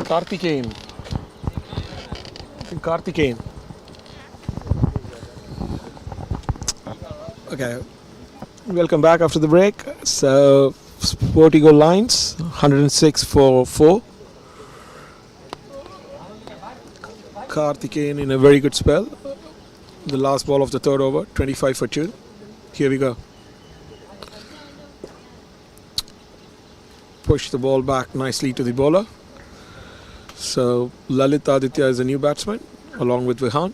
Karthikeyan. Karthikeyan. Okay. Welcome back after the break. So, SportyGo lines 106 for 4. Karthikeyan in a very good spell. The last ball of the third over, 25 for 2. Here we go. Push the ball back nicely to the bowler. So Lalit Aditya is a new batsman along with Vihan.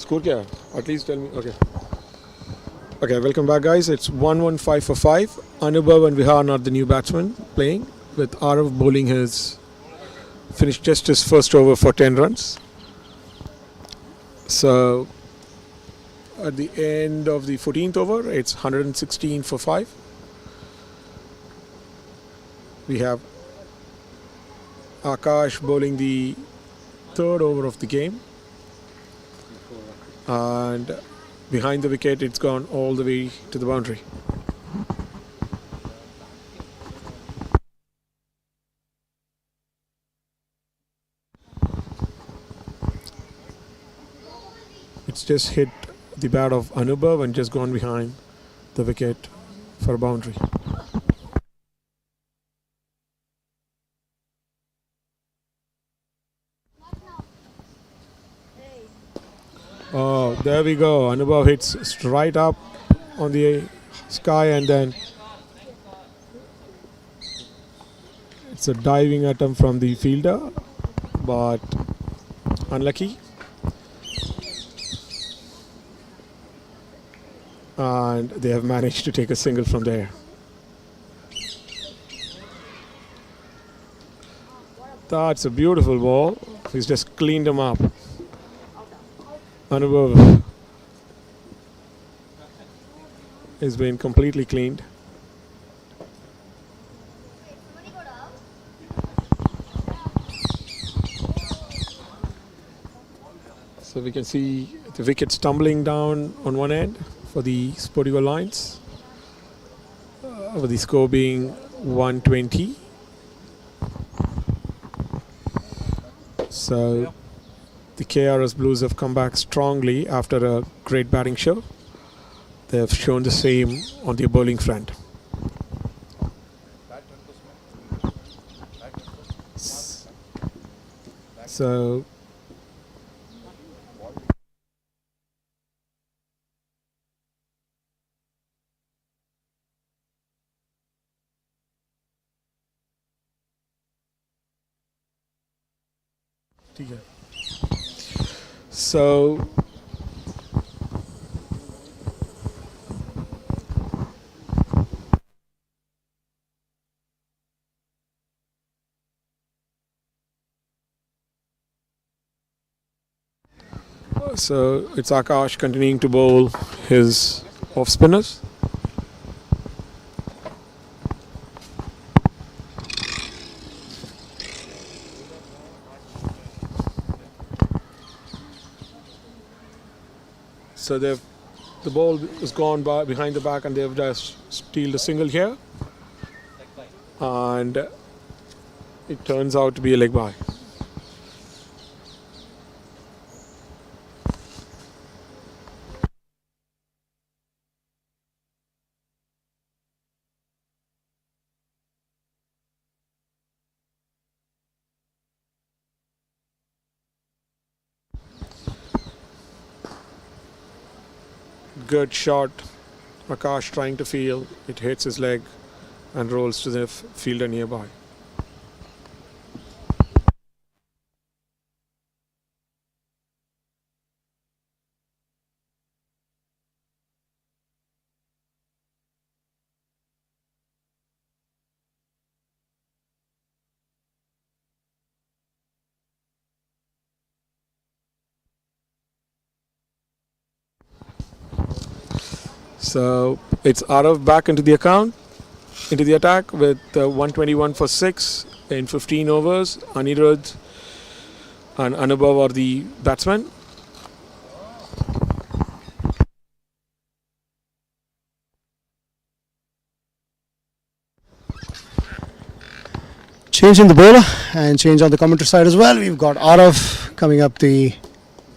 Score kya hai? At least tell me. Okay. Okay, welcome back, guys. It's 1-1-5 for 5. Anubhav and Vihan are the new batsmen playing, with Arav bowling his finished just his first over for 10 runs. So at the end of the 14th over, it's 116 for 5. We have Akash bowling the third over of the game, and behind the wicket it's gone all the way to the boundary. It's just hit the bat of Anubhav and just gone behind the wicket for a boundary. Oh, there we go. Anubhav hits right up on the sky, and then it's a diving attempt from the fielder, but unlucky. And they have managed to take a single from there. That's a beautiful ball. He's just cleaned him up. Anubhav has been completely cleaned. So we can see the wickets tumbling down on one end for the SportyGo Lions, with the score being 120. So the KRS Blues have come back strongly after a great batting show. They have shown the same on their bowling front. So So so it's Akash continuing to bowl his off spinners. So the ball is gone by behind the back, and they've just stealed a single here, and it turns out to be a leg bye. Good shot. Akash trying to field. It hits his leg and rolls to the fielder nearby. So it's Arav back into the account, into the attack with 121 for 6 in 15 overs. Anirudh and Anubhav are the batsmen. Change in the bowler and change on the commentary side as well. We've got Arav coming up the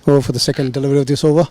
over for the second delivery of this over.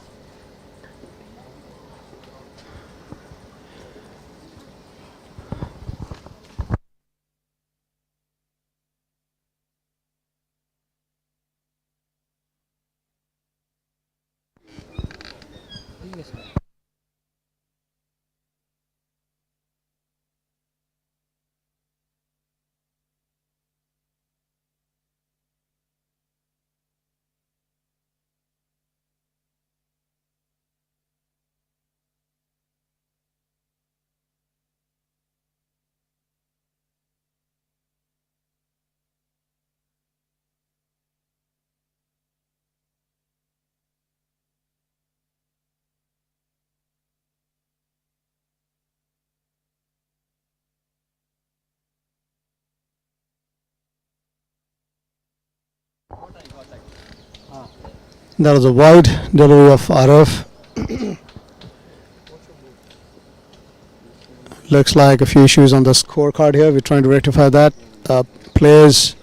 That was a wide delivery of Araf. Looks like a few issues on the scorecard here. We're trying to rectify that. Players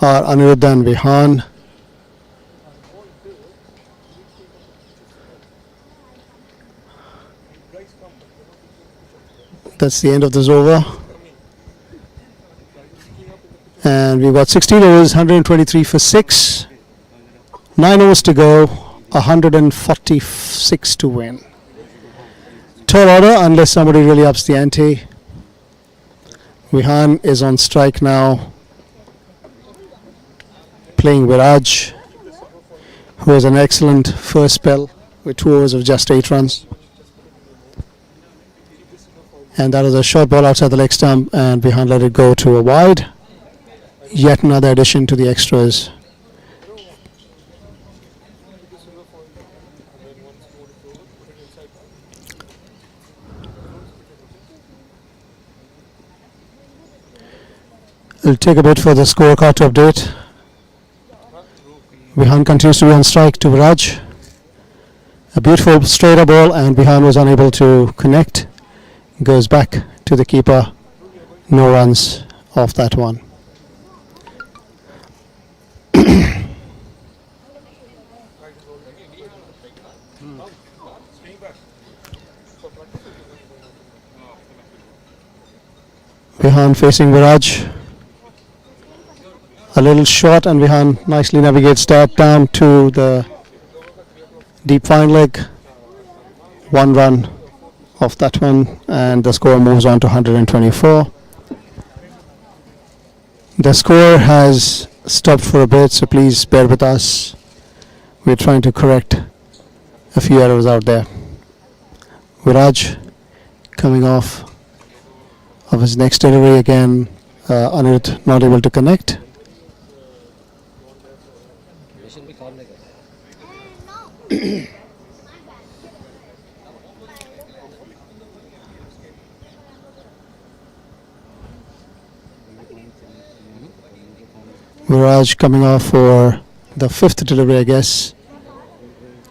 are Aniruddha and Vihan. That's the end of this over. And we've got 16 overs, 123 for 6. 9 overs to go, 146 to win. Tall order unless somebody really ups the ante. Vihan is on strike now, playing Viraj, who has an excellent first spell with 2 overs of just 8 runs. And that is a short ball outside the leg stump, and Vihan let it go to a wide. Yet another addition to the extras. It'll take a bit for the scorecard to update. Vihan continues to be on strike to Viraj. A beautiful straighter ball, and Vihan was unable to connect. Goes back to the keeper. No runs off that one. Vihan facing Viraj. A little short, and Vihan nicely navigates that down to the deep fine leg. 1 run off that one, and the score moves on to 124. The score has stopped for a bit, so please bear with us. We're trying to correct a few errors out there. Viraj coming off of his next delivery again. Anirudh not able to connect. Viraj coming off for the 5th delivery, I guess.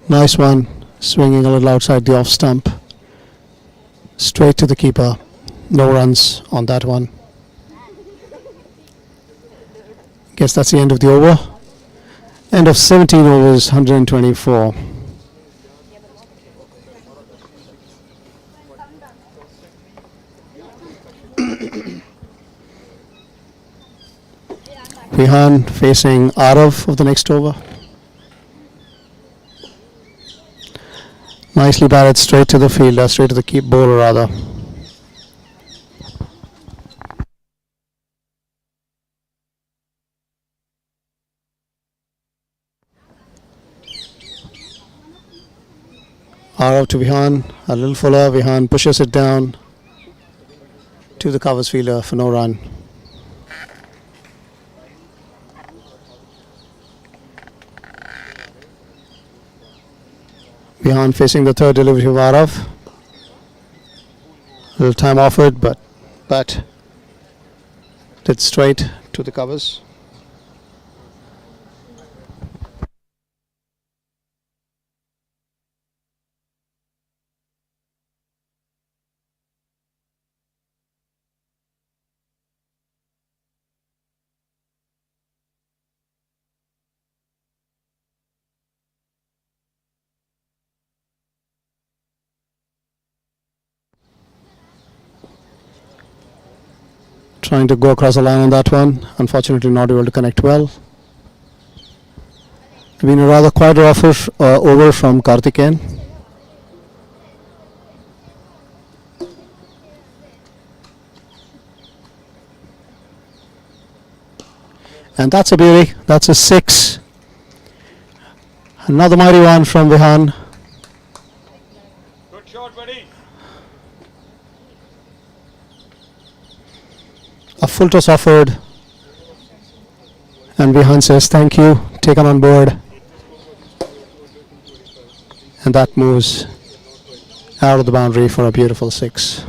Nice one, swinging a little outside the off stump. Straight to the keeper. No runs on that one. Guess that's the end of the over. End of 17 overs, 124. Vihan facing Arav of the next over. Nicely batted straight to the fielder, straight to the keep bowler rather. Arav to Vihan, a little fuller. Vihan pushes it down to the covers fielder for no run. Vihan facing the 3rd delivery of Arav. A little time offered, but did straight to the covers. Trying to go across the line on that one. Unfortunately not able to connect well. Been a rather quieter over from Karthikeyan. And that's a beauty. That's a 6. Another mighty one from Vihan. Good shot, buddy. A full toss offered, and Vihan says thank you, taken on board, and that moves out of the boundary for a beautiful 6.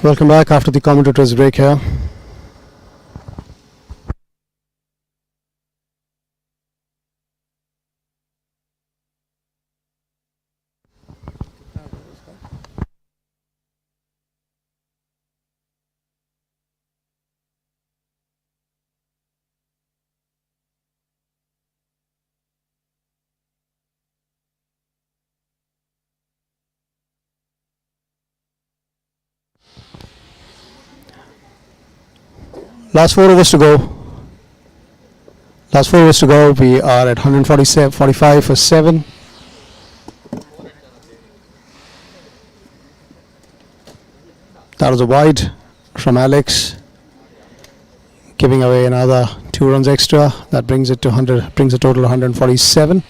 Welcome back after the commentator's break here. Last 4 overs to go. Last 4 overs to go. We are at 145 for 7. That was a wide from Alex, giving away another 2 runs extra. That brings it to 100. Brings a total of 147.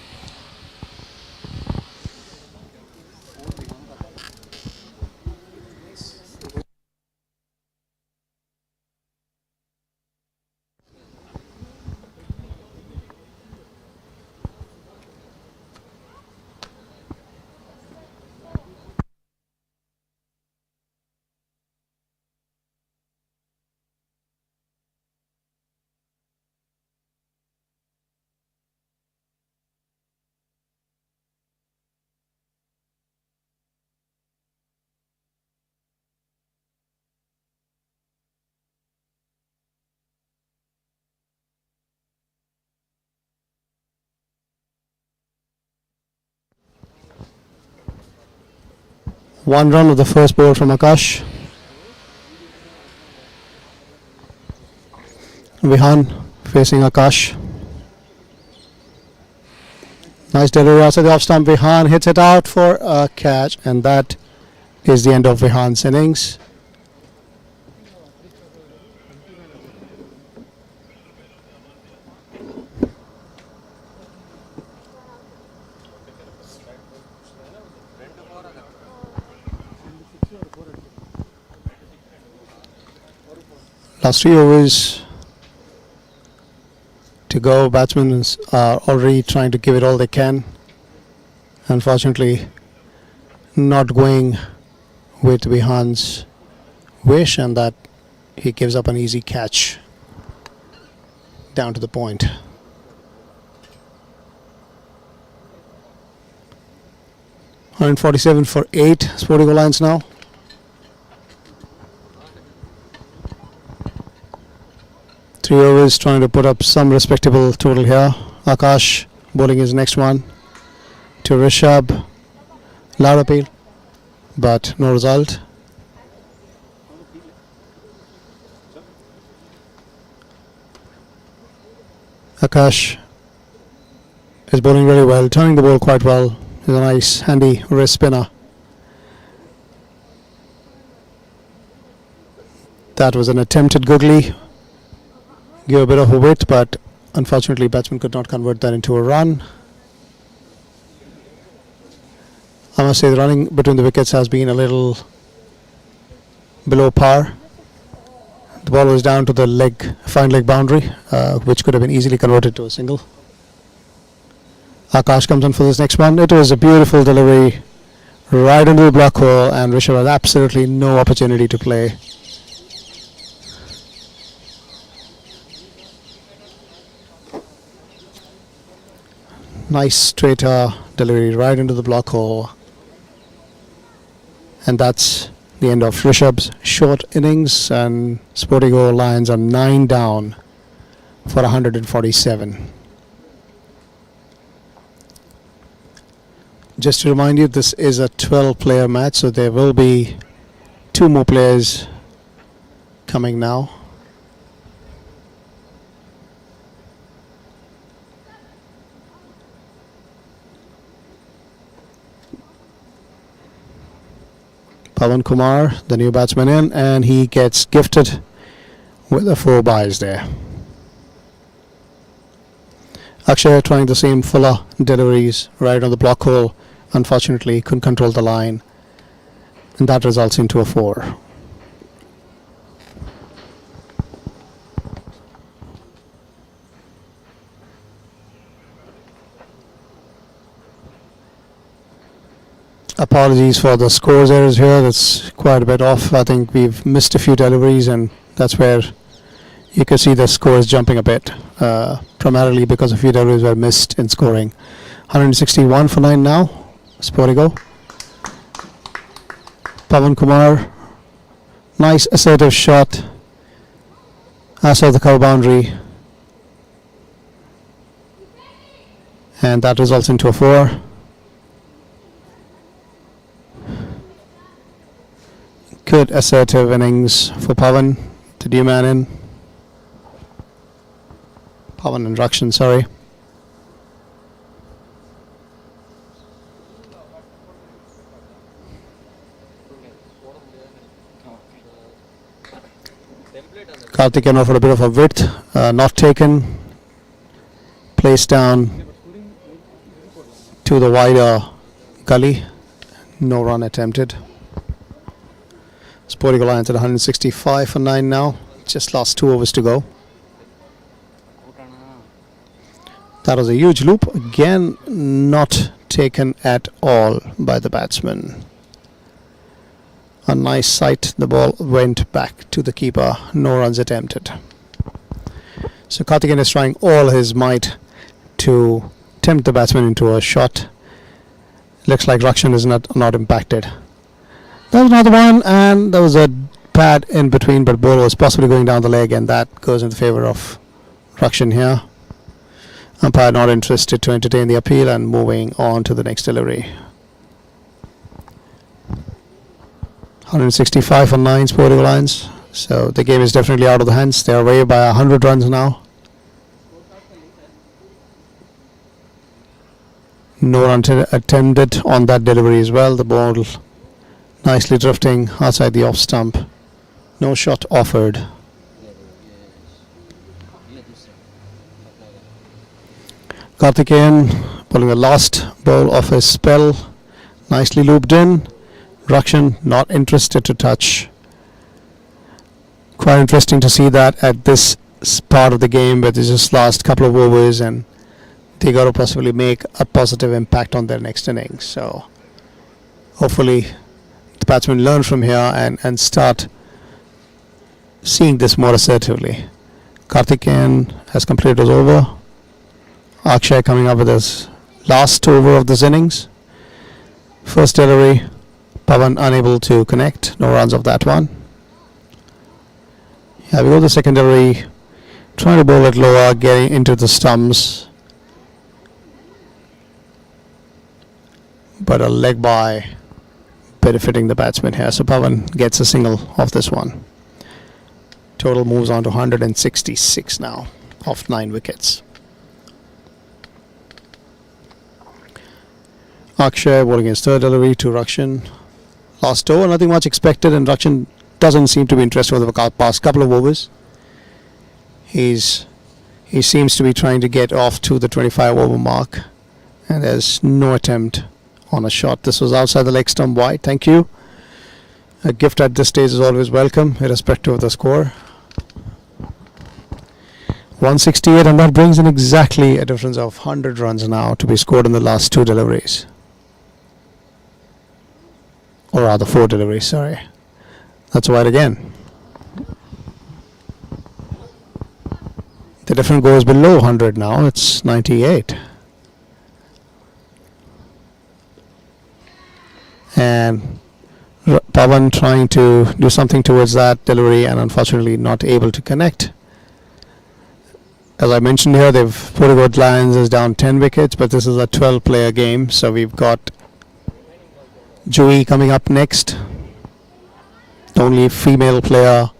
One run of the first ball from Akash. Vihan facing Akash. Nice delivery outside the off stump. Vihan hits it out for a catch, and that is the end of Vihan's innings. Last 3 overs to go. Batsmen are already trying to give it all they can. Unfortunately, not going with Vihan's wish, and that he gives up an easy catch down to the point. $147 for 8 SportyGo lines now. Three overs trying to put up some respectable total here. Akash bowling his next one to Rishabh. Loud appeal, but no result. Akash is bowling very well, turning the ball quite well. He's a nice, handy wrist spinner. That was an attempted googly. Gave a bit of a width, but unfortunately batsman could not convert that into a run. I must say the running between the wickets has been a little below par. The ball was down to the fine leg boundary, which could have been easily converted to a single. Akash comes on for this next one. It was a beautiful delivery right into the block hole, and Rishabh had absolutely no opportunity to play. Nice straighter delivery right into the block hole. And that's the end of Rishabh's short innings, and SportyGo Lions are 9 down for 147. Just to remind you, this is a 12-player match, so there will be 2 more players coming now. Pawan Kumar, the new batsman in, and he gets gifted with the 4 byes there. Akshay trying the same fuller deliveries right on the block hole. Unfortunately, couldn't control the line, and that results into a 4. A Apologies for the scores errors here. That's quite a bit off. I think we've missed a few deliveries, and that's where you can see the scores jumping a bit, primarily because a few deliveries were missed in scoring. 161 for 9 now. SportyGo. Pavan Kumar. Nice assertive shot. Outside the cover boundary. And that results into a 4. Good assertive innings for Pavan. The new man in. Pavan and Rakshan, sorry. Karthikeyan offered a bit of a width, not taken. Placed down to the wider gully. No run attempted. SportyGo Lions at 165 for 9 now. Just last 2 overs to go. That was a huge loop. Again, not taken at all by the batsman. A nice sight. The ball went back to the keeper. No runs attempted. So Karthikeyan is trying all his might to tempt the batsman into a shot. Looks like Rakshan is not impacted. That was another one, and there was a pad in between, but ball was possibly going down the leg, and that goes in favour of Rakshan here. Umpire not interested to entertain the appeal and moving on to the next delivery. 165 for 9 SportyGo Lions. So the game is definitely out of the hands. They are away by 100 runs now. No run attempted on that delivery as well. The ball nicely drifting outside the off stump. No shot offered. Karthikeyan pulling the last ball off his spell. Nicely looped in. Rakshan not interested to touch. Quite interesting to see that at this part of the game where there's just last couple of overs and they got to possibly make a positive impact on their next innings. So hopefully the batsmen learn from here and start seeing this more assertively. Karthikeyan has completed his over. Akshay coming up with his last over of this innings. First delivery, Pavan unable to connect. No runs of that one. Here we go, the second delivery. Trying to bowl it lower, getting into the stumps. But a leg by benefiting the batsman here. So Pavan gets a single off this one. Total moves on to 166 now, off 9 wickets. Akshay bowling his third delivery to Rakshan. Last over, nothing much expected, and Rakshan doesn't seem to be interested over the past couple of overs. He seems to be trying to get off to the 25 over mark, and there's no attempt on a shot. This was outside the leg stump wide. Thank you. A gift at this stage is always welcome, irrespective of the score. 168, and that brings in exactly a difference of 100 runs now to be scored in the last 2 deliveries. Or rather 4 deliveries, sorry. That's wide again. The difference goes below 100 now. It's 98. And Pavan trying to do something towards that delivery and unfortunately not able to connect. As I mentioned here, SportyGo Lions is down 10 wickets, but this is a 12-player game, so we've got Joey coming up next. The only female player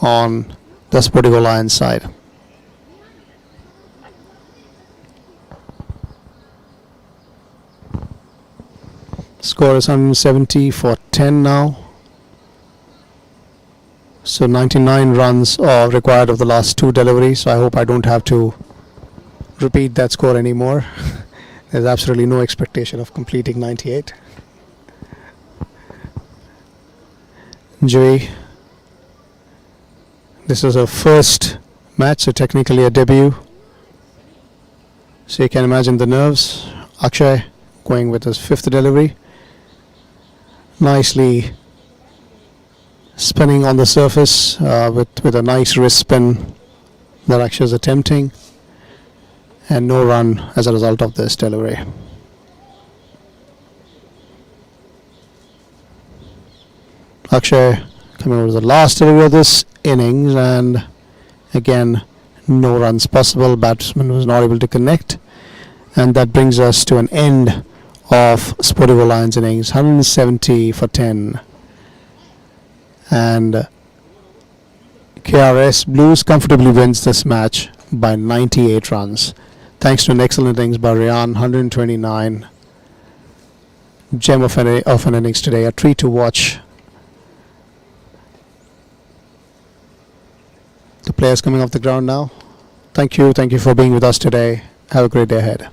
on the SportyGo Lions side. Score is 170 for 10 now. So 99 runs are required of the last 2 deliveries. So I hope I don't have to repeat that score anymore. There's absolutely no expectation of completing 98. Joey. This is her first match, so technically a debut. So you can imagine the nerves. Akshay going with his 5th delivery. nicely spinning on the surface with a nice wrist spin that Akshay is attempting, and no run as a result of this delivery. Akshay coming over to the last delivery of this innings, and again no runs possible. Batsman was not able to connect, and that brings us to an end of SportyGo Lions innings, 170 for 10. And KRS Blues comfortably wins this match by 98 runs, thanks to an excellent innings by Ryan, 129. Gem of an innings today, a treat to watch. The players coming off the ground now. Thank you for being with us today. Have a great day ahead.